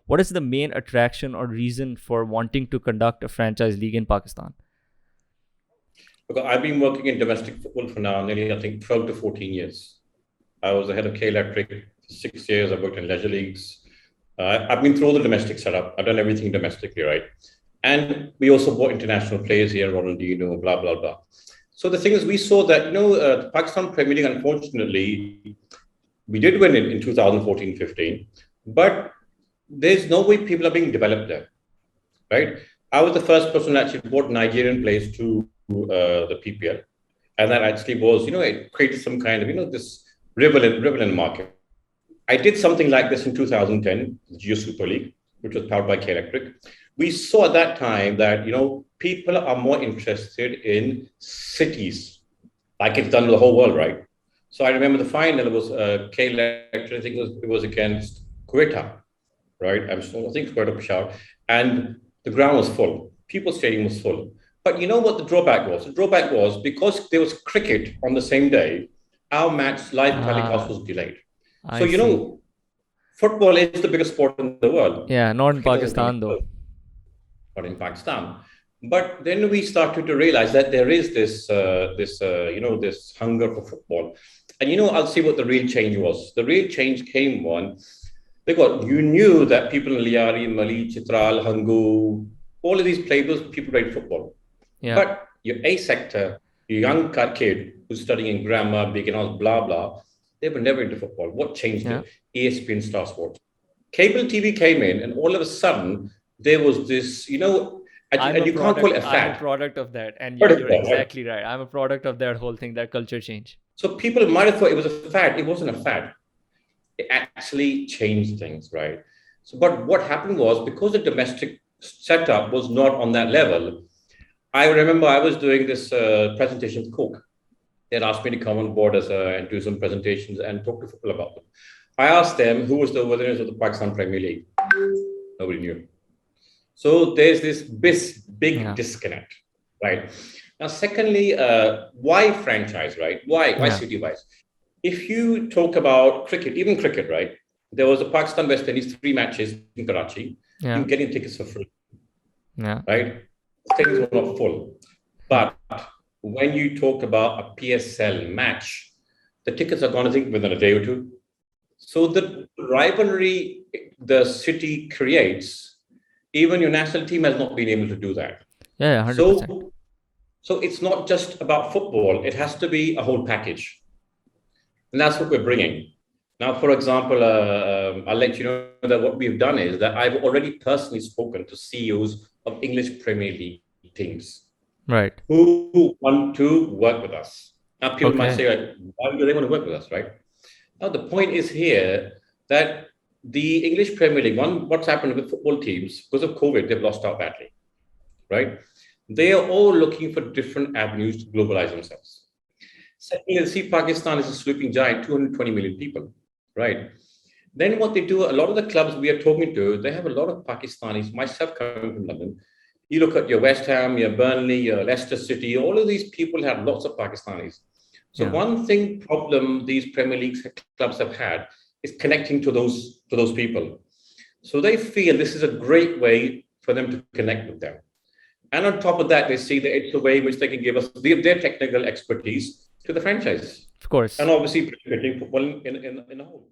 what is the main attraction or reason for wanting to conduct a franchise league in Pakistan? Because I've been working in domestic football for now nearly, I think, 12 to 14 years. I was the head of K Electric for 6 years. I worked in leisure leagues. I've been through the domestic setup. I've done everything domestically, right? And we also bought international players here, Ronaldinho, blah, blah, blah. So the thing is, we saw that, the Pakistan Premier League, unfortunately, we did win it in 2014-15, but there's no way people are being developed there, right? I was the first person that actually brought Nigerian players to the PPL. And that actually was, it created some kind of, this rival in market. I did something like this in 2010, the Geo Super League, which was powered by K Electric. We saw at that time that, people are more interested in cities, like it's done in the whole world, right? So I remember the final was K Electric, I think it was against Quetta, right? I think Quetta Peshawar. And the ground was full. People's stadium was full. But you know what the drawback was? The drawback was because there was cricket on the same day, our match live telecast was delayed. So, football is the biggest sport in the world. Yeah, not in Pakistan though. Not in Pakistan. But then we started to realize that there is this hunger for football. And, I'll see what the real change was. The real change came you knew that people in Liari, Mali, Chitral, Hangu, all of these players, people played football. Yeah. But your A sector, your young kid who's studying grammar, beginners, blah, blah, they were never into football. What changed it? ESPN Star Sports. Cable TV came in, and all of a sudden, there was this, and you can't call it a fad. I'm a product of that. And you're exactly right. I'm a product of that whole thing, that culture change. So people might have thought it was a fad. It wasn't a fad. It actually changed things, right? So, but what happened was, because the domestic setup was not on that level, I remember I was doing this presentation with Coke. They had asked me to come on board and do some presentations and talk to people about them. I asked them who was the winners of the Pakistan Premier League. Nobody knew. So there's this big disconnect, right? Now, secondly, why franchise, right? Why city-wise? If you talk about cricket, even cricket, right? There was a Pakistan West Indies 3 matches in Karachi. Yeah. You're getting tickets for free. Yeah. Right? Things were not full. But when you talk about a PSL match, the tickets are gone, I think, within a day or two. So the rivalry the city creates, even your national team has not been able to do that. Yeah, 100%. So it's not just about football. It has to be a whole package. And that's what we're bringing. Now, for example, I'll let you know that what we've done is that I've already personally spoken to CEOs of English Premier League teams, right, who want to work with us. Now, people might say, why do they want to work with us, right? Now, the point is here that the English Premier League, what's happened with football teams, because of COVID, they've lost out badly, right? They are all looking for different avenues to globalize themselves. Secondly, see, Pakistan is a sleeping giant, 220 million people, right? Then what they do, a lot of the clubs we are talking to, they have a lot of Pakistanis, myself coming from London. You look at your West Ham, your Burnley, your Leicester City, all of these people have lots of Pakistanis. So one problem these Premier League clubs have had is connecting to those people. So they feel this is a great way for them to connect with them. And on top of that, they see that it's a way in which they can give us their technical expertise to the franchise. Of course. And obviously, football in a whole.